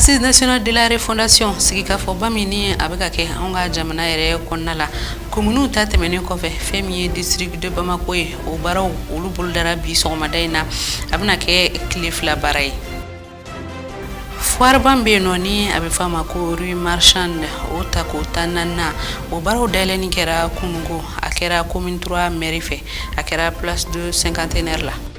Assise nationale de la refondation sigika fo bamini abeka ke onga jamana yere konnala commune ta temene ko fe femi district de Bamako o baraw olu bol dara bi sogomadaina abna ke klifla baray foire bambe noni abe fama ko rue marchande o tako tanana o baraw daleni kera kungo akera commune 3 mairie fe akera place de cinquantenaire la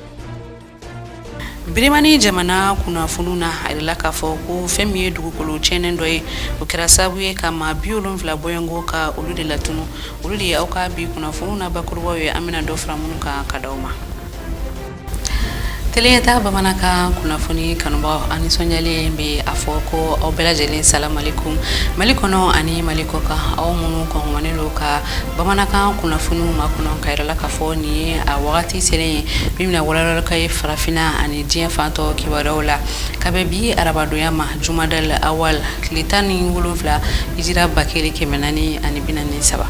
Birimani jamana kuna fununa alila kafo ko femi dugukolo chenen doy o kira sabuye kama biolon vla boyango ka ulu de latunu ulu de auka bi kuna fununa bakurwa ye amina do framun ka kadawma Teleta bamanaka kuna funi kanuba ani sonyale be afoko o bela jeli salam alaikum malikono ani malikoka au munu ko manelo ka bamanaka kuna funu makuno kairala kafo ni a wakati sele bimna wala kai farafina ani dia fanto kiwarola kabebi arabado yama jumadal awal litani wuluvla ijira bakeli kemenani ani binani saba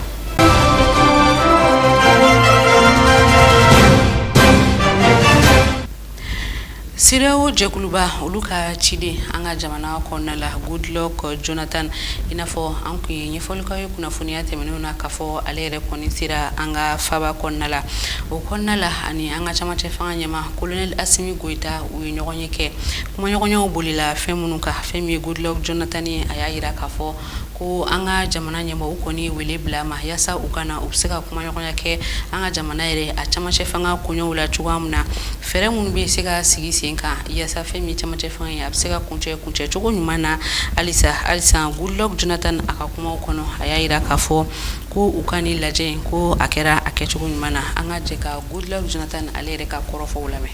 Sireo Jekuluba uluka chidi anga jamana konna la good luck Jonathan inafo anku yenyefolka yo kuna funia temenuna kafo alere koni sira anga faba konna la ukonna la ani anga chama chefanga nyama colonel Asimi Goita unyogonyeke kuma nyogonyo bolila femunuka femi good luck Jonathan ayira kafo ko anga jamana nyama ukoni wele blama yasa ukana upseka kuma nyogonyake anga jamana ere a chama chefanga kunyo ula chugamna fere munbe sega sigisi ka yasa femi chama chefanga ya upseka kunche chugo nyumana alisa good luck Jonathan akakuma ukono ayira kafo ko ukani laje ko akera akechugo nyumana anga jeka good luck Jonathan alere ka korofo ulame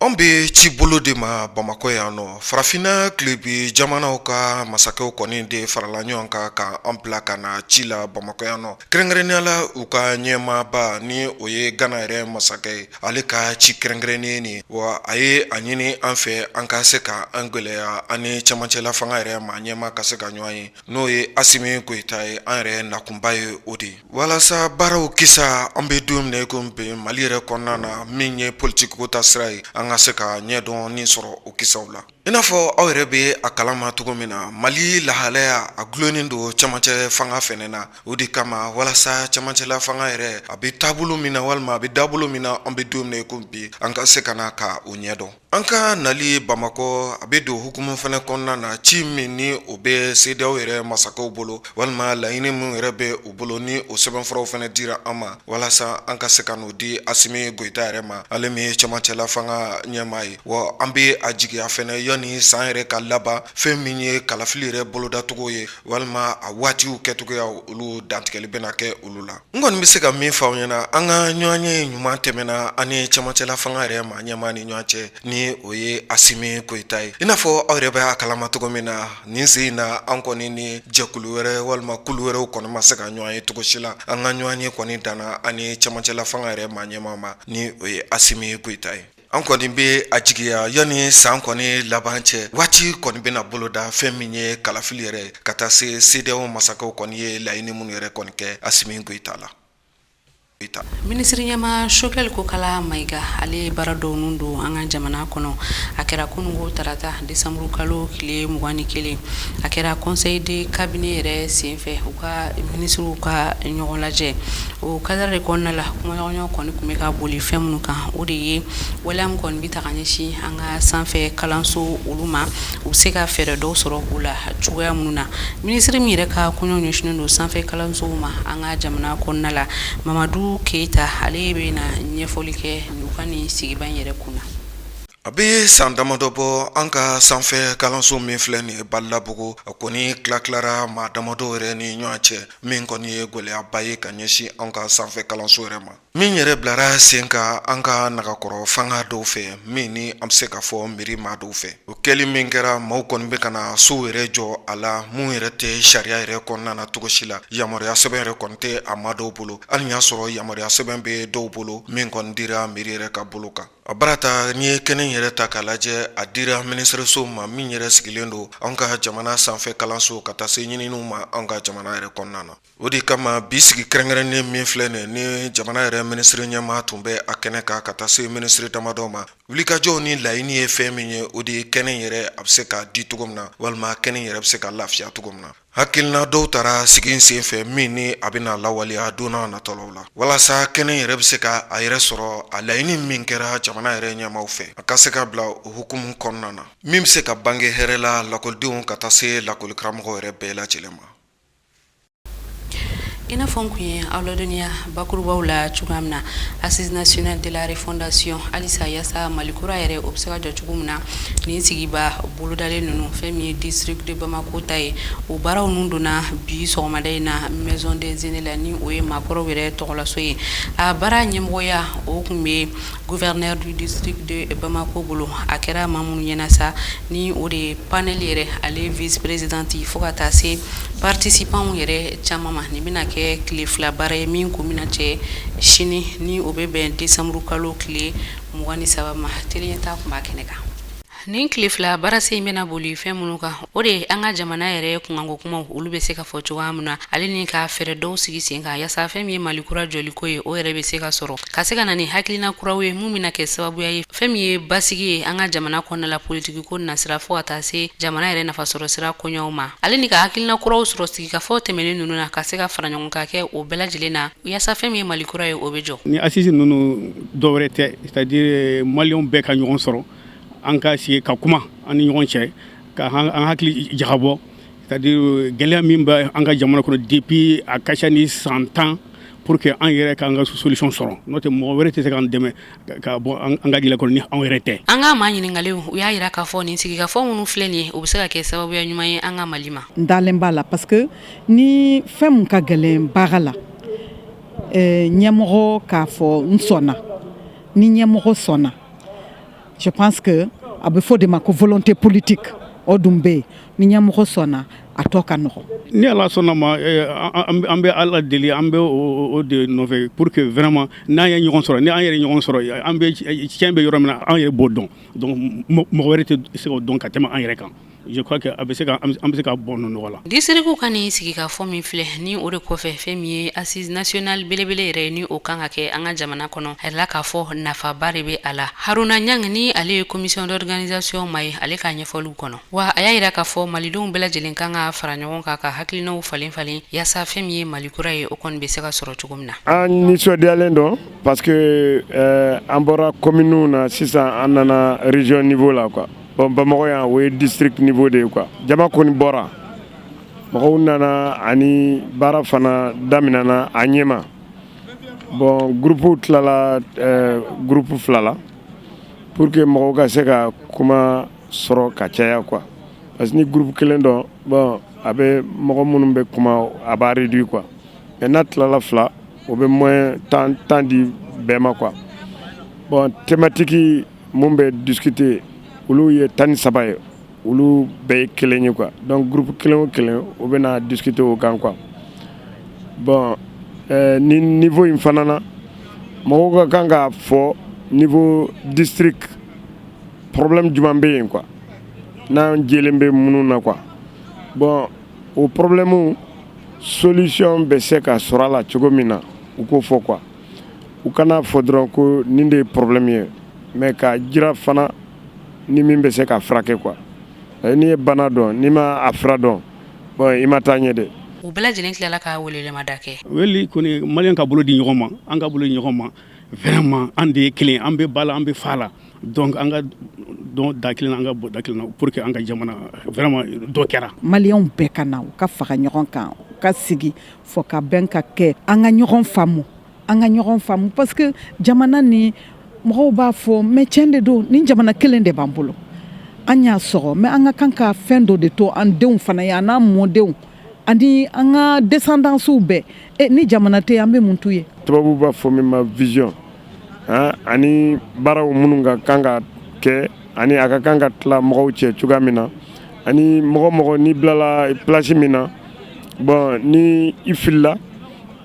Ombe chibolo de ma Bamako yano farafina klibi jamana oka masake okoni de faralanyo anka ka ampla kana chila Bamako yano krengreniala uka nyema ba ni oye gana ere masake alika chi krengreni ni wa aye anyini anfe anka seka angle ya ani chamachela fanga ere ma nyema kaseka nyoai no ye Asimi Goita anre nakumbaye odi wala sa barau kisa ombe dum ne gombe malire konana minye politique ko tasrai ngaseka nyedon ni soro okisawla inafo awrebe akalama tugomina mali lahalaya aglonindo chamache fanga fenena udi kama wala sa chamache la fanga ere abi tabulu mina walma abi dabulu mina ambe dumne kumpi anka sekana ka unyedo anka nali Bamako abedo hukumu fene konna na chimini obe sedaw ere masako bolo walma laini mu rebe obolo ni o seben fro fene dira ama wala sa anka sekano di Asimi Goita ere ma alemi chamache la fanga nyamai wa ambe ajigi afene yoni sanre kalaba feminye kalafilire boloda tugoye walma awati uketugo ya ulu dantkeli benake ulula ngon misega mi fawnyana anga nyanye nyuma temena ani chamachela fangare ma nyamani nyache ni oye Asimi Goita inafo awrebe akalama tugomina ninzina ankoni ni jekuluwere walma kuluwere ukon masega nyanye tugoshila anga nyanye koni dana ani chamachela fangare ma nyamama ni oye Asimi Goita Ankoni be ajigiya yani sankoni labanche wati koni bena boloda feminye kalafilire katase CEDEAO masako koni ye laini munere koni ke Asimi Goita la Ministri nyama shokel ko kala maiga ale barado nundu anga jamana kono akera kungo tarata December kalo kile mugani kile akera conseil de cabinet re sinfe uka ministru ka nyolaje o kadare konna la kuma nyo koni kumeka boli femnuka odi wala mkon bitakanyeshi anga sanfe kalanso uluma useka fere do soro ula chuya mununa ministri mire ka kunyo nyishino sanfe kalanso uma anga jamana konna la Mamadou Keita alebe na nyefolike nukani sigiban yere kuna Abi sandamadobo anka sanfe kalanso min fleni ballabugo akoni klaklara ma damado reni nyache min koni gole abaye kanyeshi anka sanfe kalanso rema min yere blara senka anka nakakoro fanga do fe mini amseka fo miri ma do fe o keli min kera maw kon be kana so ere jo ala mu yere te sharia ere konna na tugoshila yamore aseben re konte amado bolo anya soro yamore aseben be do bolo min kon dira miri re ka boloka a barata ni ye kɛnɛ yɛrɛ ta k'a lajɛ a dira minisiriso ma min yɛrɛ sigilen don an ka jamana sanfɛ kalanso ka taa se ɲininiw ma an ka jamana yɛrɛ kɔnɔna na. O de kama bi sigi kɛrɛnkɛrɛnnen min filɛ nin ni jamana yɛrɛ minisiri ɲɛma tun bɛ a kɛnɛ kan ka taa se minisiri damadɔ ma. Wulikajɔw ni laɲini ye fɛn min ye o de ye kɛnɛ yɛrɛ a bɛ se ka di cogo min na walima kɛnɛ yɛrɛ bɛ se ka lafiya cogo min na. Hakilina dɔw taara sigi sen fɛ min ni a bɛna lawaleya donna natɔlaw la walasa kɛnɛ yɛrɛ bɛ se ka a yɛrɛ sɔrɔ a laɲini min kɛra jamana yɛrɛ ɲɛmaw fɛ a ka se ka bila o hukumu kɔnɔna na min bɛ se ka bange hɛrɛ la lakɔlidenw ka taa se lakɔli karamɔgɔ yɛrɛ bɛɛ lajɛlen ma. I n'a fɔ n kun ye aw ladɔnniya bakurubaw la cogoya min na Assise nationale de la refondation halisa yaasa Mali kura yɛrɛ o bɛ se ka jɔ cogo min na nin sigiba bolodalen ninnu fɛn min ye district de Bamako ta ye o baaraw ninnu donna bi sɔgɔmada in na maison des aînés la ni o ye maakɔrɔw yɛrɛ tɔgɔlaso ye a baara ɲɛmɔgɔya o kun bɛ gouverneur du district de Bamako bolo a kɛra maa minnu ɲɛna sa ni o de ye panel yɛrɛ ale vice présidente fo ka taa se participants yɛrɛ caman ma nin bɛna kɛ tile fila baara ye min ko mina cɛ sini ni o bɛ bɛn décembre kalo tile 23 ma teliɲɛta kun b'a kɛnɛ kan. Nin tile fila baarase in bɛna boli fɛn minnu kan o de an ka jamana yɛrɛ kunkanko kumaw olu bɛ se ka fɔ cogoya min na ale ni ka fɛɛrɛ dɔw sigi sen kan yaasa fɛn min ye Mali kura jɔliko ye o yɛrɛ bɛ se ka sɔrɔ ka se ka na ni hakilina kuraw ye mun bɛna kɛ sababuya ye fɛn min ye basigi ye an ka jamana kɔnɔna la politiki ko nasira fo ka taa se jamana yɛrɛ nafasɔrɔ sira koɲɛw ma ale ni ka hakilina kuraw sɔrɔ sigi ka fɔ tɛmɛnen ninnu na ka se ka fara ɲɔgɔn ka kɛ o bɛɛ lajɛlen na yaasa fɛn min ye Mali kura ye o bɛ jɔ. Ni assise ninnu dɔwɛrɛ tɛ c'est-à-dire maliyɛnw bɛɛ ka ɲɔgɔn sɔrɔ an ka sigi ka kuma an ni ɲɔgɔn cɛ ka an hakili jagabɔ c'est-à-dire gɛlɛya min bɛ an ka jamana kɔnɔ depuis a ka ca ni 100 ans pour que an yɛrɛ k'an ka solution sɔrɔ n'o tɛ mɔgɔ wɛrɛ tɛ se k'an dɛmɛ ka bɔ an ka gɛlɛya kɔnɔ ni an yɛrɛ tɛ. An ka maa ɲininkaliw u y'a yira k'a fɔ nin sigikafɔ minnu filɛ nin ye o bɛ se ka kɛ sababuya ɲuman ye an ka Mali ma. N dalen b'a la parce que ni fɛn min ka gɛlɛn baara la ɲɛmɔgɔ k'a fɔ n sɔnna ni ɲɛmɔgɔ sɔnna je pense que a bɛ fɔ de ma ko volonté politique o dun bɛ yen ni ɲɛmɔgɔ sɔnna a tɔ ka nɔgɔ. Ni Ala sɔnna ma an bɛ Ala deli an bɛ o de nɔfɛ pour que vraiment n'an ye ɲɔgɔn sɔrɔ ni an yɛrɛ ɲɔgɔn sɔrɔ an bɛ tiɲɛ bɛ yɔrɔ min na an yɛrɛ b'o dɔn donc mɔgɔ wɛrɛ tɛ se k'o dɔn ka tɛmɛ an yɛrɛ kan. Je crois que an bɛ se ka bɔ nɔgɔ la. Districtw ka nin sigikafɔ min filɛ ni o de kɔfɛ fɛn min ye assise nationale belebele yɛrɛ ni o kan ka kɛ an ka jamana kɔnɔ a yɛrɛ k'a fɔ nafaba de bɛ a la. Haruna Ɲang ni ale ye commission d'organisation ma ye ale k'a ɲɛfɔliw kɔnɔ wa a y'a yira k'a fɔ malidenw bɛɛ lajɛlen kan ka fara ɲɔgɔn kan ka hakilinaw falen falen yaasa fɛn min ye Mali kura ye o kɔni bɛ se ka sɔrɔ cogo min na. An nisɔndiyalen don parce que an bɔra communew na sisan an nana région niveau la quoi. Bon Bamakɔ yan o ye district niveau de ye quoi jama kɔni bɔra mɔgɔw nana ani baara fana daminɛna a ɲɛma bon groupe tilala groupe fila la pour que mɔgɔw ka se ka kuma sɔrɔ ka caya quoi parce que ni groupe kelen dɔn bon a bɛ mɔgɔ minnu bɛ kuma a b'a réduit quoi mais n'a tilala fila o bɛ moins temps di bɛɛ ma quoi bon thématique mun bɛ discuter olu ye 13 ye olu bɛɛ ye kelen ye quoi donc groupe kelen o kelen o bɛna discuter o kan quoi bon ni niveau in fana na mɔgɔw ka kan k'a fɔ niveau district problème jumɛn bɛ yen quoi n'an jɛlen bɛ minnu na quoi bon o problème solution bɛ se ka sɔrɔ a la cogo min na u k'o fɔ quoi u kana fɔ dɔrɔn ko nin de ye problème ye mais ka jira fana ni min bɛ se ka furakɛ quoi n'i ye bana dɔn n'i ma a fura dɔn bon i ma taa ɲɛ dɛ. U bɛɛ lajɛlen tilala ka welelemada kɛ. Weli kɔni maliyɛn ka bolo di ɲɔgɔn ma an ka bolo di ɲɔgɔn ma vraiment an de ye kelen an bɛ ba la an bɛ fa la donc an ka dɔn da kelen na an ka bɔ da kelen na pour que an ka jamana vraiment dɔ kɛra. Maliyɛnw bɛɛ ka na u ka fara ɲɔgɔn kan u ka sigi fɔ ka bɛn ka kɛ an ka ɲɔgɔn faamu parce que jamana ni mɔgɔw b'a fɔ mais tiɲɛ de don ni jamana kelen de b'an bolo an y'a sɔrɔ mais an ka kan ka fɛn dɔ de to an denw fana ye an n'an mɔdenw ani an ka descendances bɛɛ ni jamana tɛ yen an bɛ mun t'u ye. Tubabu b'a fɔ min ma vision ani baaraw minnu ka kan ka kɛ ani a ka kan ka tila mɔgɔw cɛ cogoya min na ani mɔgɔ n'i bilala place min na bon ni i filila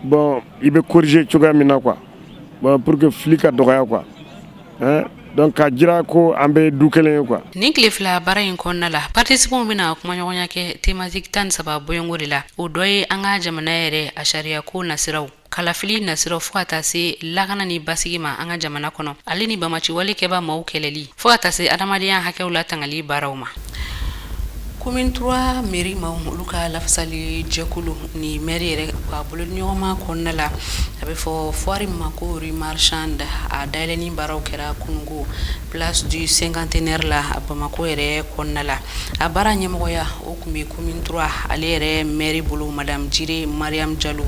bon i bɛ corriger cogoya min na quoi bon pour que fili ka dɔgɔya quoi donc ka jira ko an bɛ du kelen ye quoi. Nin tile fila baara in kɔnɔna la participants bɛna kuma ɲɔgɔnya kɛ thématique 13 bɔyɔngo de la o dɔ ye an ka jamana yɛrɛ a sariya ko nasiraw kalafili nasiraw fo ka taa se lakana ni basigi ma an ka jamana kɔnɔ ale ni bamaci wale kɛba maaw kɛlɛli fo ka taa se adamadenya hakɛw la tangali baaraw ma. Commune 3 mairie ma olu ka lafasali jɛkulu ni mairie yɛrɛ ka bolo ɲɔgɔnma kɔnɔna la a bɛ fɔ foire ma ko rue marchande a dayɛlɛni baaraw kɛra kunungo place du cinquantenaire la a Bamako yɛrɛ kɔnɔna la a baara ɲɛmɔgɔya o kun bɛ commune 3 ale yɛrɛ mairie bolo madame Jire Mariam Diallo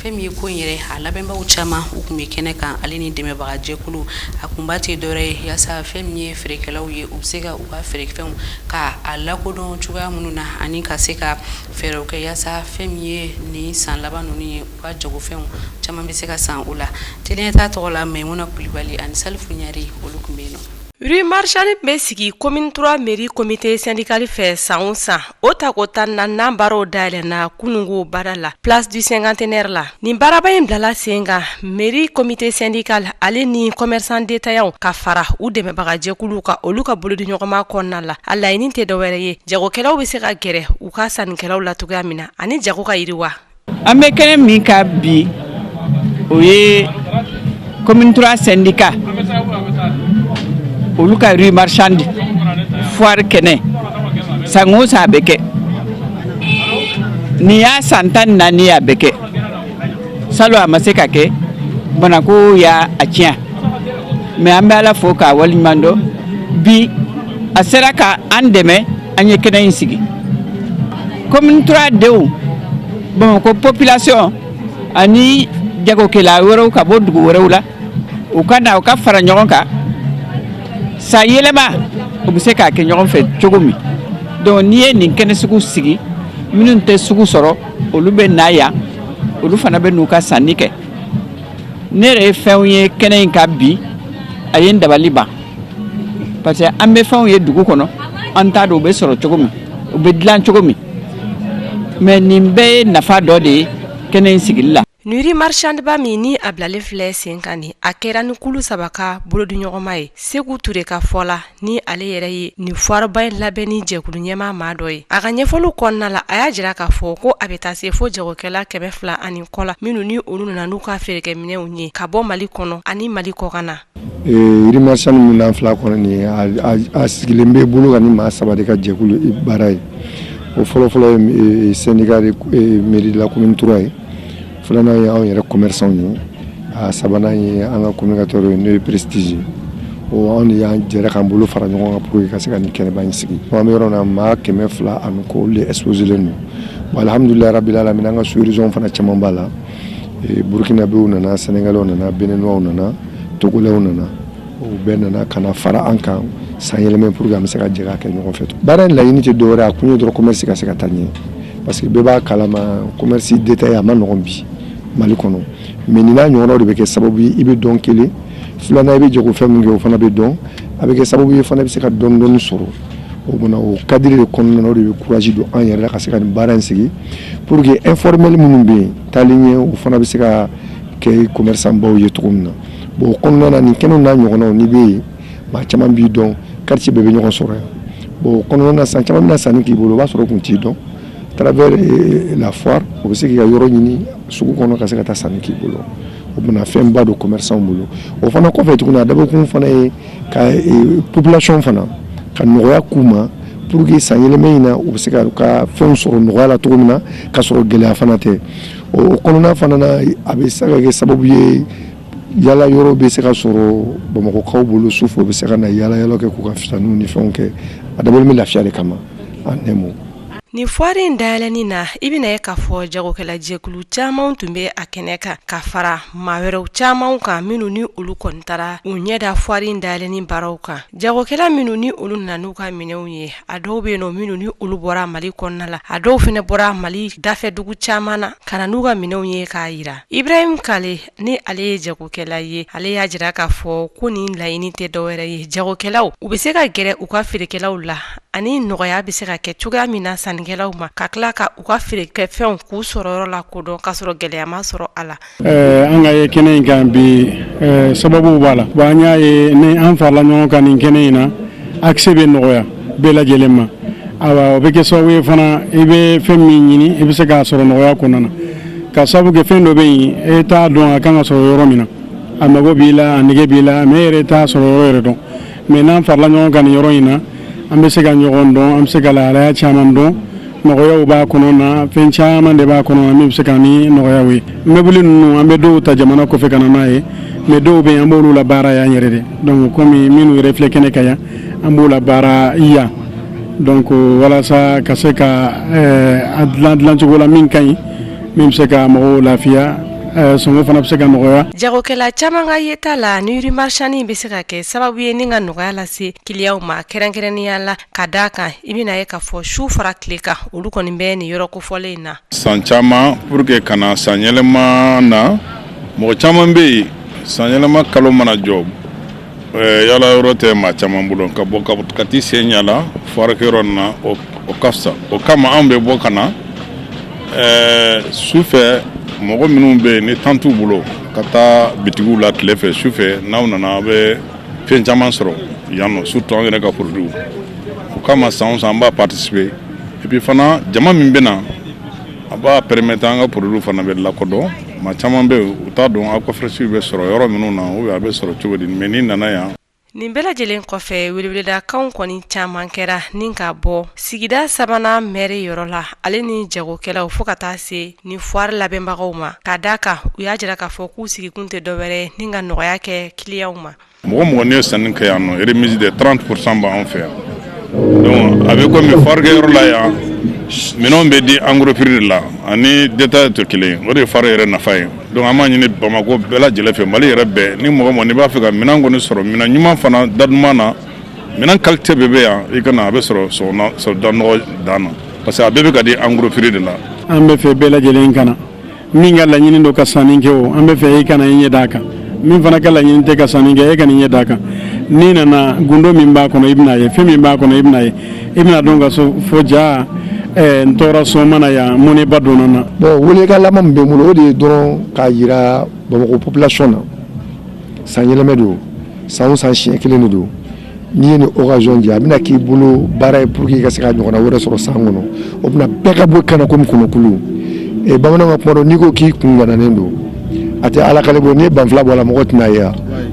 fɛn min ye ko in yɛrɛ a labɛnbaw caman u kun bɛ kɛnɛ kan ale ni dɛmɛbaga jɛkulu a kun ba tɛ dɔwɛrɛ ye yaasa fɛn min ye feerekɛlaw ye u bɛ se ka u ka feerefɛnw ka a lakodɔn cogoya minnu na ani ka se ka fɛɛrɛw kɛ yaasa fɛn min ye ni san laban ninnu ye u ka jagofɛnw caman bɛ se ka san u la teliya t'a tɔgɔ la Maimuna Kulibali ani Salifu Ɲari olu kun bɛ yen nɔ. Rue Marchande bɛ sigi commune 3 mairie comité syndical fɛ san o san o tako 14 baaraw dayɛlɛnna kunungo baara la place du cinquantenaire la nin baaraba in bilala sen kan mairie comité syndical ale ni commerçant détaillant ka fara u dɛmɛbaga jɛkulu ka olu ka bolodi ɲɔgɔnma kɔnɔna la a laɲini tɛ dɔwɛrɛ ye jagokɛlaw bɛ se ka gɛrɛ u ka sannikɛlaw la cogoya min na ani jago ka yiriwa. An bɛ kɛnɛ min ka bi o ye commune 3 syndicat olu ka rue marchande foire kɛnɛ san o san a bɛ kɛ ni y'a san 14 ye a bɛ kɛ salon a ma se ka kɛ banako y'a tiɲɛ mais an bɛ Ala fo k'a waliɲuman dɔn bi a sera ka an dɛmɛ an ye kɛnɛ in sigi commune 3 denw Bamako population ani jagokɛla wɛrɛw ka bɔ dugu wɛrɛw la u ka na u ka fara ɲɔgɔn kan sa yɛlɛma u bɛ se k'a kɛ ɲɔgɔn fɛ cogo min donc n'i ye nin kɛnɛ sugu sigi minnu tɛ sugu sɔrɔ olu bɛ na yan olu fana bɛ n'u ka sanni kɛ ne yɛrɛ ye fɛnw ye kɛnɛ in ka bi a ye n dabali ban parce que an bɛ fɛnw ye dugu kɔnɔ an t'a dɔn u bɛ sɔrɔ cogo min u bɛ dilan cogo min mais nin bɛɛ ye nafa dɔ de ye kɛnɛ in sigili la. Rue marchande ba min ni a bilalen filɛ sen kan ni a kɛra ni kulu 3 ka bolodi ɲɔgɔnma ye Seku Ture ka fɔ la ni ale yɛrɛ ye ni foireba in labɛnni jɛkulu ɲɛmaa maa dɔ ye a ka ɲɛfɔliw kɔnɔna la a y'a jira k'a fɔ ko a bɛ taa se fo jagokɛla 200 ani kɔ la minnu ni olu nana n'u ka feerekɛminɛnw ye ka bɔ Mali kɔnɔ ani Mali kɔkan na. Rue marchande min n'an filɛ kɔnɔ nin ye a sigilen bɛ bolo kan ni maa 3 de ka jɛkulu baara ye o fɔlɔfɔlɔ ye syndicat mairie de la commune 3 ye filanan ye anw yɛrɛ commerçant ye a sabanan ye an ka communicateur ye n'o ye prestige o anw de y'an jɛra k'an bolo fara ɲɔgɔn kan pour que ka se ka nin kɛnɛba in sigi an bɛ yɔrɔ na maa 200 ani kɔ olu de exposelen don bon alhamdulilayi rabil alamin an ka sous-région fana caman b'a la burkinabéw nana sénégalais nana béninois nana togolais nana o bɛɛ nana ka na fara an kan san yɛlɛmɛ pour que an bɛ se ka jɛ k'a kɛ ɲɔgɔn fɛ baara in laɲini tɛ dɔwɛrɛ a kun ye dɔrɔn commerce ka se ka taa ɲɛ parce que bɛɛ b'a kalama commerce détaillé a ma nɔgɔn bi Mali kɔnɔ mais nin n'a ɲɔgɔnnaw de bɛ kɛ sababu ye i bɛ dɔn kelen filanan i bɛ jagofɛn min kɛ o fana bɛ dɔn a bɛ kɛ sababu ye fana bɛ se ka dɔɔni sɔrɔ o bana o cadre de kɔnɔna na o de bɛ courage don an yɛrɛ la ka se ka nin baara in sigi pour que informel minnu bɛ yen taalen ɲɛ o fana bɛ se ka kɛ commerçant baw ye cogo min na bon o kɔnɔna na nin kɛnɛw n'a ɲɔgɔnnaw n'i bɛ yen maa caman b'i dɔn quartier bɛɛ bɛ ɲɔgɔn sɔrɔ yan bon o kɔnɔna na san caman bɛna sanni k'i bolo o b'a sɔrɔ o kun t'i dɔn à travers la foire o bɛ se k'i ka yɔrɔ ɲini sugu kɔnɔ ka se ka taa sanni k'i bolo o bɛna fɛnba don commerçant bolo o fana kɔfɛ tuguni a dabɔkun fana ye ka population fana ka nɔgɔya k'u ma pour que san yɛlɛma in na u bɛ se ka fɛnw sɔrɔ nɔgɔya la cogo min na ka sɔrɔ gɛlɛya fana tɛ o kɔnɔna fana na a bɛ se ka kɛ sababu ye yala yɔrɔ bɛ se ka sɔrɔ Bamakɔkaw bolo sufɛ u bɛ se ka na yala kɛ k'u ka fitaniw ni fɛnw kɛ a dabɔlen bɛ lafiya de kama en un mot. Ni foire in dayɛlɛni na i bɛna ye k'a fɔ jagokɛla jɛkulu caman tun bɛ a kɛnɛ kan ka fara maa wɛrɛw caman kan minnu ni olu kɔni taara u ɲɛda foire in dayɛlɛni baaraw kan jagokɛla minnu ni olu nana n'u ka minɛnw ye a dɔw bɛ yen nɔ minnu ni olu bɔra Mali kɔnɔna la a dɔw fana bɔra Mali dafɛ dugu caman na ka na n'u ka minɛnw ye k'a yira Ibrahim Kale ni ale ye jagokɛla ye ale y'a jira k'a fɔ ko nin laɲini tɛ dɔwɛrɛ ye jagokɛlaw u bɛ se ka gɛrɛ u ka feerekɛlaw la ani nɔgɔya bɛ se ka kɛ cogoya min na sannikɛlaw ma ka tila ka u ka feerekɛfɛnw k'u sɔrɔ yɔrɔ la kodɔn k'a sɔrɔ gɛlɛya ma sɔrɔ a la. An ka ye kɛnɛ in kan bi sababu b'a la wa an y'a ye ni an farala ɲɔgɔn kan nin kɛnɛ in na accès bɛ nɔgɔya bɛɛ lajɛlen ma o bɛ kɛ sababu ye fana i bɛ fɛn min ɲini i bɛ se k'a sɔrɔ nɔgɔya kɔnɔna na ka sababu kɛ fɛn dɔ bɛ yen e t'a dɔn a kan ka sɔrɔ yɔrɔ min na a mago b'i la a nege b'i la mais e yɛrɛ t'a sɔrɔ yɔrɔ yɛrɛ dɔn mais n'an farala ɲɔgɔn kan nin yɔrɔ in na an bɛ se ka ɲɔgɔn dɔn an bɛ se ka lahalaya caman dɔn nɔgɔyaw b'a kɔnɔ na fɛn caman de b'a kɔnɔ min bɛ se ka ni nɔgɔyaw ye mɛbili ninnu an bɛ dɔw ta jamana kɔfɛ ka na n'a ye mais dɔw bɛ yen an b'olu la baara y'an yɛrɛ de donc komi minnu yɛrɛ filɛ kɛnɛ kan yan an b'o la baara yan donc walasa ka se ka a dilan cogo la min ka ɲi min bɛ se ka mɔgɔw lafiya sɔngɔ fana bɛ se ka nɔgɔya. Jagokɛla caman ka yeta la ni yuri marchani bɛ se ka kɛ sababu ye ni ka nɔgɔya lase kiliyaw ma kɛrɛnkɛrɛnnenya la ka d'a kan i bɛna ye k'a fɔ su fara tile kan olu kɔni bɛ nin yɔrɔ kofɔlen in na. San caman pour que kana san yɛlɛma na mɔgɔ caman bɛ yen san yɛlɛma kalo mana jɔ yala yɔrɔ tɛ maa caman bolo ka bɔ ka t'i sen ɲala furakɛyɔrɔ na o ka fisa o kama anw bɛ bɔ ka na su fɛ mɔgɔ minnu bɛ yen ni temps t'u bolo ka taa bitigiw la tile fɛ su fɛ n'aw nana a bɛ fɛn caman sɔrɔ yan nɔ surtout an yɛrɛ ka produits o kama san o san an b'a participer et puis fana jama min bɛ na a b'a permettre an ka produits fana bɛ lakodɔn maa caman bɛ yen u t'a dɔn aw ka fraîcheur bɛ sɔrɔ yɔrɔ minnu na ou bien a bɛ sɔrɔ cogo di mais ni nana yan. Nin bɛɛ lajɛlen kɔfɛ weleweledakanw kɔni caman kɛra ni ka bɔ sigida sabanan mɛri yɔrɔ la ale ni jagokɛlaw fo ka taa se ni foire labɛnbagaw ma ka d'a kan u y'a jira k'a fɔ k'u sigikun tɛ dɔwɛrɛ ni ka nɔgɔya kɛ kiliyaw ma. Mɔgɔ n'i ye sanni kɛ yan nɔ remise de 30% b'an fɛ yan donc a bɛ komi foire kɛyɔrɔ la yan minɛnw bɛ di en gros prix de la ani détail tɛ kelen o de ye foire yɛrɛ nafa ye donc an b'a ɲini Bamako bɛɛ lajɛlen fɛ Mali yɛrɛ bɛɛ ni mɔgɔ n'i b'a fɛ ka minɛn kɔni sɔrɔ minɛn ɲuman fana daduman na minɛn qualité bɛɛ bɛ yan i kana a bɛ sɔrɔ da nɔgɔ dan na parce que a bɛɛ bɛ ka di en gros prix de la. An bɛ fɛ bɛɛ lajɛlen kana min ka laɲini don ka sanni kɛ o an bɛ fɛ i kana i ɲɛ d'a kan min fana ka laɲini tɛ ka sanni kɛ e kana i ɲɛ d'a kan n'i nana gundo min b'a kɔnɔ i bɛna ye fɛn min b'a kɔnɔ i bɛna ye i bɛna dɔn ka fɔ jaa n tɔɔrɔ sɔn mana yan mun ba donna na. Bon weleka laban min bɛ n bolo o de ye dɔrɔn k'a jira Bamakɔ population na san yɛlɛmɛ don san o san siɲɛ kelen de don n'i ye nin occasion di a bɛna k'i bolo baara ye pour que i ka se ka ɲɔgɔnna wɛrɛ sɔrɔ san kɔnɔ o bɛna bɛɛ ka bɔ kana komi kɔnɔkulu bamananw ka kuma dɔn n'i ko k'i kun gananen don a tɛ ala kale bɔ n'i ye banfula bɔ a la mɔgɔ tɛna ye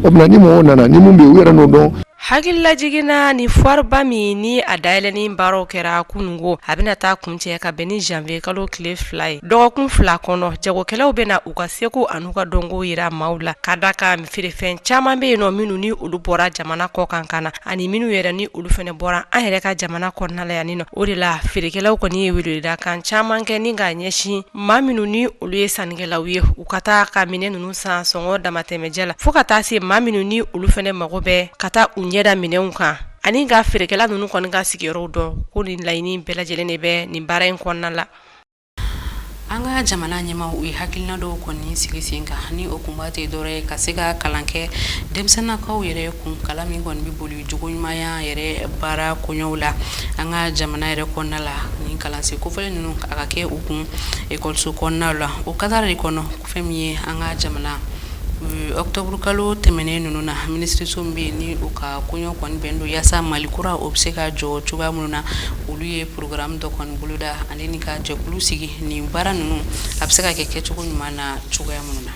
o bɛna ni mɔgɔw nana ni mun bɛ yen u yɛrɛ n'o dɔn. Hakililajiginna ni foireba min ni a dayɛlɛni baaraw kɛra kunungo a bɛna taa kuncɛ ka bɛn ni janvier kalo tile 2 ye dɔgɔkun 2 kɔnɔ jagokɛlaw bɛna u ka seko an'u ka dɔnko yira maaw la ka da ka feerefɛn caman bɛ yen nɔ minnu ni olu bɔra jamana kɔ kan kana ani minnu yɛrɛ ni olu fɛnɛ bɔra an yɛrɛ ka jamana kɔnɔna la yan nɔ o de la feerekɛlaw kɔni ye weleweleda kan caman kɛ ni ka ɲɛsin maa minnu ni olu ye sannikɛlaw ye u ka taa ka minɛ ninnu san sɔngɔ damatɛmɛjɛ la fo ka taa se maa minnu ni olu fɛnɛ mago bɛ ka taa u ɲɛda minɛnw kan ani ka feerekɛla ninnu kɔni ka sigiyɔrɔw dɔn ko nin laɲini bɛɛ lajɛlen de bɛ nin baara in kɔnɔna la. An ka jamana ɲɛmaaw u ye hakilina dɔw kɔni sigi sen kan ni o kunba tɛ dɔrɔn ye ka se ka kalan kɛ denmisɛnnakaw yɛrɛ kun kalan min kɔni bɛ boli jogo ɲumanya yɛrɛ baara koɲɛw la an ka jamana yɛrɛ kɔnɔna la ni kalansen kofɔlen ninnu a ka kɛ u kun ekɔliso kɔnɔnaw la o kadara de kɔnɔ fɛn min ye an ka jamana octobre kalo tɛmɛnen ninnu na ministre min bɛ yen ni u ka koɲɛ kɔni bɛn don yaasa Mali kura o bɛ se ka jɔ cogoya minnu na olu ye programme dɔ kɔni boloda ale ni ka jɛkulu sigi nin baara ninnu a bɛ se ka kɛ kɛcogo ɲuman na cogoya minnu na.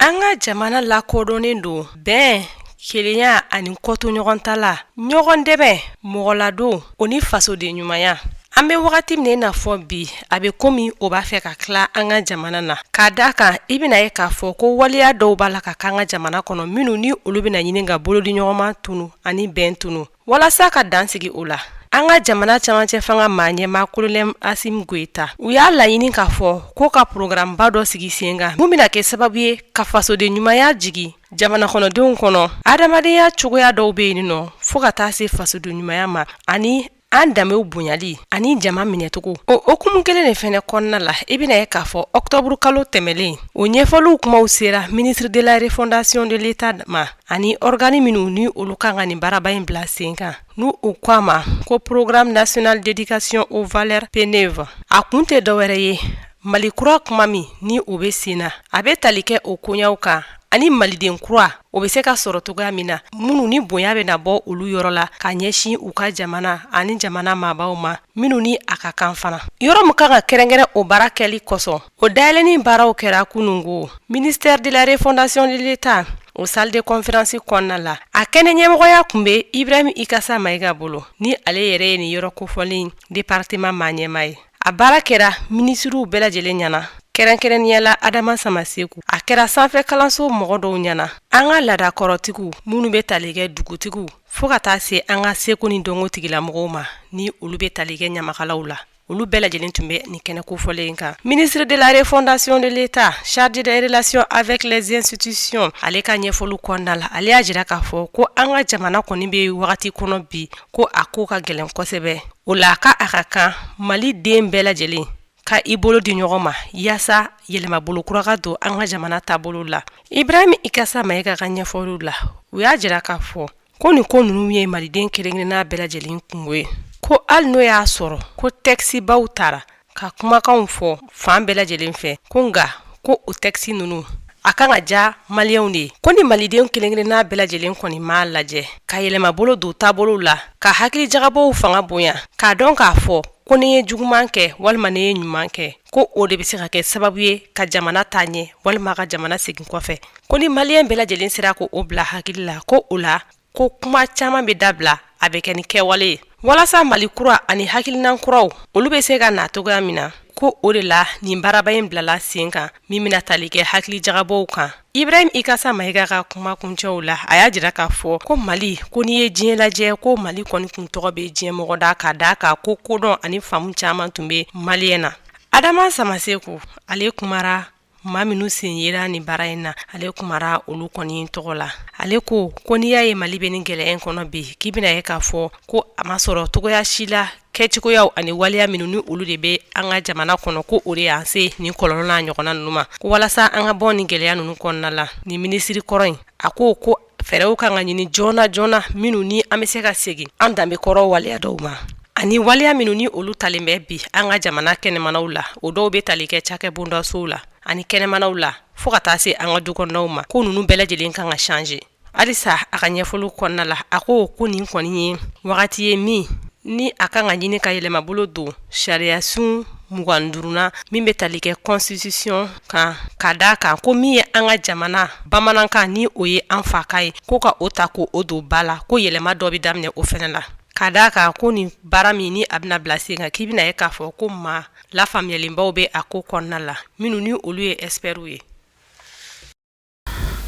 An ka jamana lakodɔnnen don bɛn kelenya ani kɔto ɲɔgɔn ta la ɲɔgɔn dɛmɛ mɔgɔladon o ni fasoden ɲumanya. An bɛ wagati min na fɔ bi a bɛ komi o b'a fɛ ka tila an ka jamana na ka d'a kan i bɛna ye k'a fɔ ko waleya dɔw b'a la ka kan ka jamana kɔnɔ minnu ni olu bɛna ɲini ka bolodi ɲɔgɔnma tunu ani bɛn tunu walasa ka dan sigi o la. An ka jamana camancɛ fanga maa ɲɛmaa Kolonɛl Asim Goyita u y'a laɲini k'a fɔ ko ka programme ba dɔ sigi sen kan mun bɛna kɛ sababu ye ka fasoden ɲumanya jigi jamana kɔnɔdenw kɔnɔ adamadenya cogoya dɔw bɛ yen nɔ fo ka taa se fasoden ɲumanya ma ani an danbew bonyali ani jama minɛcogo o okumu kelen de fɛnɛ kɔnɔna la i bɛna ye k'a fɔ octobre kalo tɛmɛlen o ɲɛfɔliw kumaw sera ministre de la refondation de l'état ma ani organi minnu ni olu kan ka nin baaraba in bila sen kan n'u u ko ma ko programme national d'éducation aux valeurs PNEV a kun tɛ dɔwɛrɛ ye Mali kura kuma min ni o bɛ sen na a bɛ tali kɛ o koɲaw kan ani maliden kura o bɛ se ka sɔrɔ cogoya min na minnu ni bonya bɛ na bɔ olu yɔrɔ la ka ɲɛsin u ka jamana ani jamana maabaw ma minnu ni a ka kan fana yɔrɔ min kan ka kɛrɛnkɛrɛn o baara kɛli kosɔn o dayɛlɛnni baaraw kɛra kunungo ministère de la refondation de l'état o salle de conférence kɔnɔna la a kɛnɛ ɲɛmɔgɔya kun bɛ Ibrahim Ikasa Mayiga bolo ni ale yɛrɛ ye nin yɔrɔ kofɔlen département maa ye a baara kɛra ministriw bɛɛ lajɛlen ɲɛna kɛrɛnkɛrɛnniyala Adama Samaseku a kɛra sanfɛ kalanso mɔgɔ dɔw ɲɛna an ka ladakɔrɔtigiw minnu bɛ tali kɛ dugutigiw fo ka taa se an ka seko ni dɔnko tigilamɔgɔw ma ni olu bɛ tali kɛ ɲamakalaw la olu bɛɛ lajɛlen tun bɛ nin kɛnɛ kofɔlen kan ministre de la refondation de l'état chargé des relations avec les institutions ale ka ɲɛfɔliw kɔnɔna la ale y'a jira k'a fɔ ko an ka jamana kɔni bɛ wagati kɔnɔ bi ko a ko ka gɛlɛn kosɛbɛ o la ka a ka kan Mali den bɛɛ lajɛlen ka i bolo di ɲɔgɔn ma yaasa yɛlɛma bolo kura ka don an ka jamana taabolo la Ibrahim Ikasa Mayiga ka ɲɛfɔliw la u y'a jira k'a fɔ ko nin ko ninnu ye maliden kelen-kelenna bɛɛ lajɛlen kungo ye ko hali n'o y'a sɔrɔ ko texte baw taara ka kumakanw fɔ fan bɛɛ lajɛlen fɛ ko nka ko o texte ninnu a kan ka ja maliyɛnw de ko ni maliden kelen-kelenna bɛɛ lajɛlen kɔni m'a lajɛ ka yɛlɛma bolo don taabolo la ka hakili jagabɔw fanga bonya k'a dɔn k'a fɔ ko ni ye juguman kɛ walima ni ye ɲuman kɛ ko o de bɛ se ka kɛ sababu ye ka jamana taa ɲɛ walima ka jamana segin kɔfɛ ko ni maliyɛn bɛɛ lajɛlen sera ko o bila hakili la ko o la ko kuma caman bɛ dabila a bɛ kɛ ni kɛwale ye walasa Mali kura ani hakilinan kuraw olu bɛ se ka na cogoya min na ko o de la nin baaraba in bilala sen kan min bɛna tali kɛ hakili jagabɔw kan Ibrahim Ikasa Mayiga ka kuma kuncɛw la a y'a jira k'a fɔ ko Mali ko n'i ye diɲɛ lajɛ ko Mali kɔni kun tɔgɔ bɛ diɲɛ mɔgɔ da ka da ka ko kodɔn ani faamu caman tun bɛ maliyɛn na Adama Samaseku ale kumara maa minnu sen yera nin baara in na ale kumara olu kɔni tɔgɔ la ale ko n'i y'a ye Mali bɛ nin gɛlɛya kɔnɔ bi k'i bɛna ye k'a fɔ ko a ma sɔrɔ togoya si la kɛcogoyaw ani waleya minnu ni olu de bɛ an ka jamana kɔnɔ ko o de y'an se nin kɔlɔlɔ n'a ɲɔgɔnna ninnu ma ko walasa an ka bɔ nin gɛlɛya ninnu kɔnɔna la nin minisiri kɔrɔ in a ko fɛɛrɛw kan ka ɲini joona joona minnu ni an bɛ se ka segin an danbe kɔrɔ waleya dɔw ma ani waleya minnu ni olu talen bɛ bi an ka jamana kɛnɛmanaw la o dɔw bɛ tali kɛ cakɛ bondasow la ani kɛnɛmanaw la fo ka taa se an ka dukɔnɔnaw ma ko ninnu bɛɛ lajɛlen kan ka changer halisa a ka ɲɛfɔliw kɔnɔna la a ko nin kɔni ye wagati ye min ni a kan ka ɲini ka yɛlɛma bolo don sariya sun 25 min bɛ tali kɛ constitution kan ka da kan ko min ye an ka jamana bamanankan ni o ye an fa ka ye ko ka o ta ko o don ba la ko yɛlɛma dɔ bɛ daminɛ o fɛnɛ la ka da kan ko nin baara min ni a bɛna bila sen kan k'i bɛna ye k'a fɔ ko maa lafaamuyalenbaw bɛ a ko kɔnɔna la minnu ni olu ye expertw ye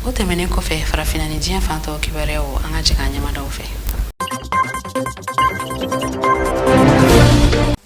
o tɛmɛnen kɔfɛ farafinna ni diɲɛ fantɔw kibaruyaw an ka jigin an ɲɛmadaw fɛ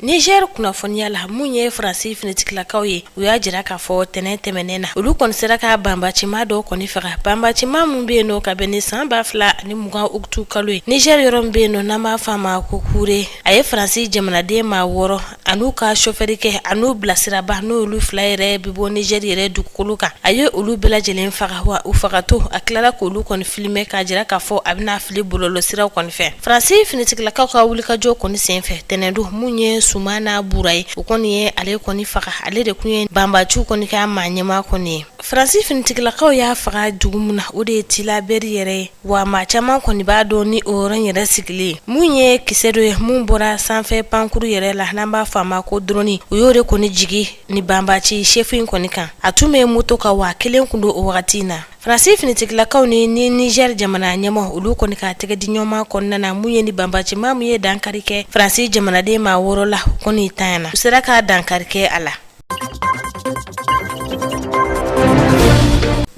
Niger kunnafoniya la mun ye Faransi finitigilakaw ye u y'a jira k'a fɔ tɛnɛn tɛmɛnen na olu kɔni sera ka banbacima dɔw kɔni faga banbacima mun bɛ yen nɔ ka bɛn ni san 2020 Octobre kalo ye Niger yɔrɔ min bɛ yen nɔ n'an b'a fɔ a ma ko Kure a ye Faransi jamanaden maa 6 an'u ka chauffeur kɛ an'u bilasiraba n'olu 2 yɛrɛ bɛ bɔ Niger yɛrɛ dugukolo kan a ye olu bɛɛ lajɛlen faga wa u fagato a tilala k'olu kɔni filmer k'a jira k'a fɔ a bɛna fili bɔlɔlɔsiraw kɔni fɛ Faransi finitigilakaw ka wulikajɔ kɔni senfɛ tɛnɛn don mun ye Sumana Buraye o kɔni ye ale kɔni faga ale de kun ye banbaciw kɔni ka maa ɲɛma kɔni ye Faransi finitigilakaw y'a faga dugu mun na o de ye Tilaberi yɛrɛ ye wa maa caman kɔni b'a dɔn ni o yɔrɔ yɛrɛ sigilen mun ye kisɛ dɔ ye mun bɔra sanfɛ pankuru yɛrɛ la n'an b'a fɔ a ma ko drone o y'o de kɔni jigi ni banbaci chef in kɔni kan a tun bɛ moto ka wa kelen kun don o wagati in na Faransi finitigilakaw ni Niger jamana ɲɛma olu kɔni ka tɛgɛ di ɲɔgɔn kɔnɔna na mun ye ni banbaci maa mun ye dankari kɛ Faransi jamanaden maa 6 la kɔni tanyana u sera ka dankari kɛ a la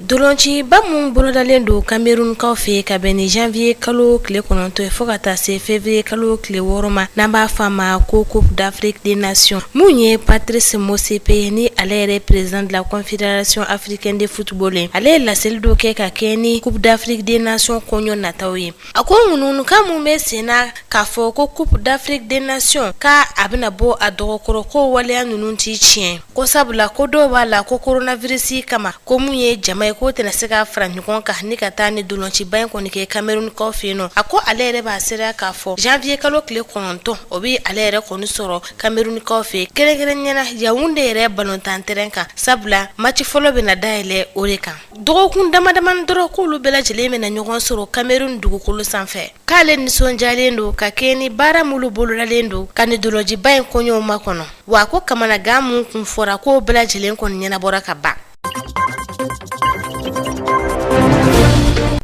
Dolonci ba mun bolodalen do Cameroun kaw fe ka bɛn ni janvier kalo tile 9 fo ka taa se février kalo tile 6 ma n'an b'a fɔ a ma ko Coupe d'Afrique des Nations. Mun ye Patrice Motsepe ni ale yɛrɛ président de la Confédération africaine de football ale ye laseli dɔ kɛ ka kɛ ni Coupe d'Afrique des Nations kɔɲɔ nataw ye. A ko ŋununu ka mun bɛ sen na k'a fɔ ko Coupe d'Afrique des Nations ka a bɛna bɔ a dɔgɔkɔrɔ ko waleya ninnu ti tiɲɛ ko sabula ko dɔw b'a la ko coronavirus kama ko mun ye jama ye ko tɛna se ka fara ɲɔgɔn kan ni ka taa ni dolonciba in kɔni kɛ Cameroun kaw fɛ yen nɔ. A ko ale yɛrɛ b'a sera k'a fɔ janvier kalo tile 9 o bɛ ale yɛrɛ kɔni sɔrɔ Cameroun kaw fɛ kɛrɛnkɛrɛnnena Yaoundé yɛrɛ balontan terrain kan sabula match fɔlɔ bɛna dayɛlɛ o de kan. Dɔgɔkun damadamani dɔrɔn k'olu bɛɛ lajɛlen bɛna ɲɔgɔn sɔrɔ Cameroun dugukolo sanfɛ k'ale nisɔndiyalen don ka kɛ ni baara mulu bolodalen don ka ni dolonciba in kɔɲɔw makɔnɔ wa ko kamanagan mun kun fɔra k'o bɛɛ lajɛlen kɔni ɲɛnabɔra ka ban.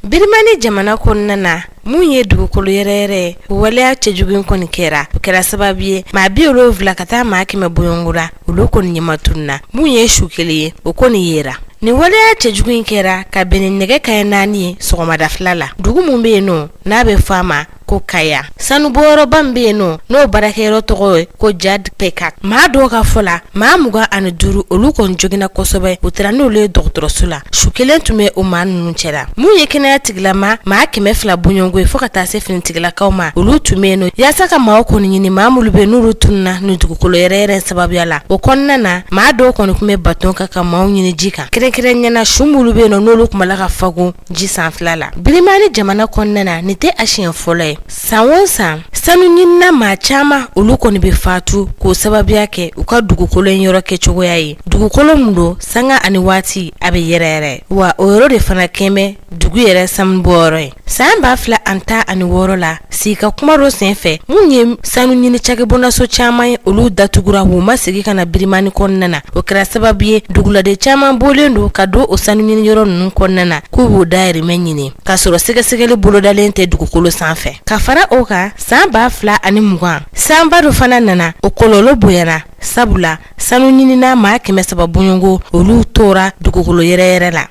Birimani jamana kɔnɔna na mun ye dugukolo yɛrɛ waleya cɛjugu kɔni kɛra o kɛra sababu ye maa 70 ka taa maa 100 bɔɲɔngora olu kɔni ɲɛmatunna mun ye su kelen ye o kɔni yera. Ni waleya cɛjugu kɛra ka bɛn ni nɛgɛ kaɲɛ 4 ye sɔgɔmada 2 la dugu mun bɛ yen nɔ n'a bɛ fɔ a ma ko Kaya sanubɔyɔrɔba min bɛ yen nɔ n'o baarakɛyɔrɔ tɔgɔ ye ko Jad Pekat maa dɔw ka fɔ la maa 25 olu kɔni joginna kosɛbɛ u taara n'olu ye dɔgɔtɔrɔso la su kelen tun bɛ o maa ninnu cɛla mun ye kɛnɛya tigilama maa 200 bɔɲɔngo ye fo ka taa se finitigilakaw ma olu tun bɛ yen nɔ yaasa ka maaw kɔni ɲini maa minnu bɛ n'olu tununa ni dugukolo yɛrɛ sababuya la o kɔnɔna na maa dɔw kɔni tun bɛ baton kan ka maaw ɲini ji kan kɛrɛnkɛrɛnnena su minnu bɛ yen nɔ n'olu tun b'a ka fagun ji sanfɛla la. Birimani jamana kɔnɔna na nin tɛ a siɲɛ fɔlɔ ye. San o san sanu ɲinina maa caman olu kɔni bɛ faatu k'o sababuya kɛ u ka dugukolo in yɔrɔ kɛcogoya ye dugukolo mun don sanga ani waati a bɛ yɛrɛ wa o yɔrɔ de fana kɛmɛ dugu yɛrɛ sanubɔyɔrɔ ye. San 2016 la sika kuma dɔ senfɛ mun ye sanu ɲini cakɛbɔnaso caman ye olu datugura u ma segi ka na Birimani kɔnɔna na o kɛra sababu ye duguladen caman bɔlen don ka don o sanu ɲini yɔrɔ ninnu kɔnɔna na k'u b'o dayirimɛ ɲini k'a sɔrɔ sɛgɛsɛgɛli bolodalen tɛ dugukolo sanfɛ. Ka fara o kan san 2020 sanba dɔ fana nana o kɔlɔlɔ bonyana sabula sanu ɲinina maa 300 bɔɲɔngo olu tora dugukolo yɛrɛ la.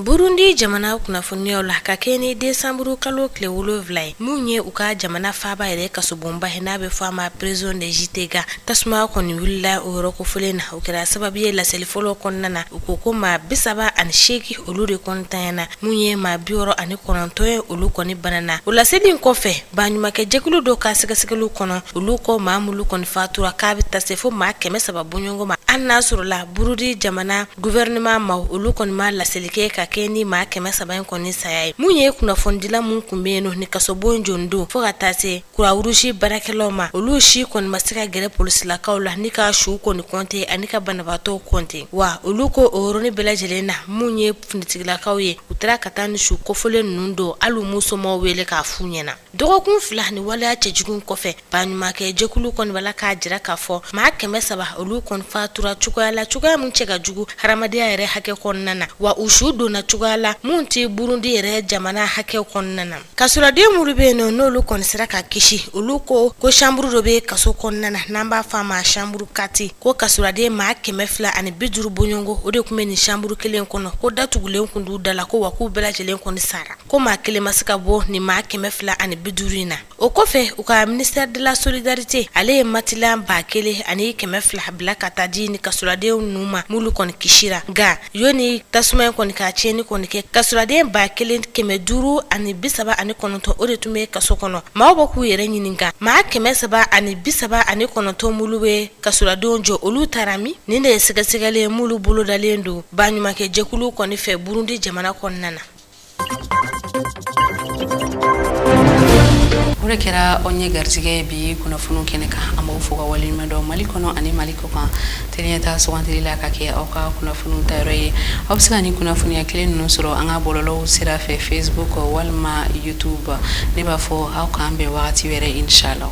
Burundi jamana kunnafoniyaw la ka kɛ ni décembre kalo tile 7 ye mun ye u ka jamana faaba yɛrɛ kasobonba n'a bɛ fɔ a ma prison de JTG tasuma kɔni wulila o yɔrɔ kofolen na o kɛra sababu ye laseli fɔlɔ kɔnɔna na u ko ko maa 38 olu de kɔntanyana mun ye maa 69 ye olu kɔni banana o laseli kɔfɛ baɲumakɛ jɛkulu dɔ ka sɛgɛsɛgɛliw kɔnɔ olu ko maa mulu kɔni fatura k'a bɛ taa se fo maa 300 bɔɲɔngo ma an n'a sɔrɔ la Burundi jamana gouvernement ma olu kɔni ma laseli kɛ ka kɛ ni maa 300 in kɔni saya ye mun ye kunnafondila mun kun bɛ yen nɔ ni kasobon jondo fo ka taa se kurawurusi baarakɛlaw ma olu si kɔni ma se ka gɛrɛ polisilakaw la ni ka su kɔni kɔnte ani ka banabaatɔw kɔnte wa olu ko o yɔrɔni bɛɛ lajɛlen na mun ye finitigilakaw ye u taara ka taa ni su kofolen ninnu don hali musomaw wele k'a fu ɲɛna dɔgɔkun 2 ni waleya cɛjugu kɔfɛ baɲumakɛ jɛkulu kɔni bala k'a jira k'a fɔ maa 300 olu kɔni fatura cogoya la cogoya mun cɛ ka jugu hadamadenya yɛrɛ hakɛ kɔnɔna na wa u su donna cogoya la mun ti Burundi yɛrɛ jamana hakɛ kɔnɔna na kasuraden muru bɛ yen n'olu kɔni sera ka kisi olu ko chambre dɔ bɛ kaso kɔnɔna na n'an b'a fɔ a ma chambre 4 ko kasuraden maa 250 bɔɲɔngo o de tun bɛ ni chambre kelen kɔnɔ ko datugulen kun d'u da la ko wa k'u bɛɛ lajɛlen kɔni sara ko maa kelen ma se ka bɔ ni maa 250 in na o kɔfɛ u ka ministère de la solidarité ale ye matilan 1000 ani 200 bila ka taa di ni kasuraden ninnu ma mulu kɔni kisira nka yoni tasuma kɔni ka tiɲɛni kɔni kɛ kasuraden 1500 ani 39 o de tun bɛ kaso kɔnɔ maaw bɛ k'u yɛrɛ ɲininka maa 339 mulu bɛ kasuradenw jɔ olu taara min nin de ye sɛgɛsɛgɛli mulu bolodalen don baɲumakɛ jɛkulu kɔni fɛ Burundi jamana kɔnɔna na. O de kɛra anw ye garijɛgɛ bi kunnafoniw kɛnɛ kan an b'aw fo ka waleɲuman dɔn Mali kɔnɔ ani Mali kɔ kan teliɲɛta sugantili la ka kɛ aw ka kunnafoniw tayɔrɔ ye aw bɛ se ka ni kunnafoniya kelen ninnu sɔrɔ an ka bɔlɔlɔw sira fɛ Facebook walima YouTube ne b'a fɔ aw k'an bɛn wagati wɛrɛ inshallah.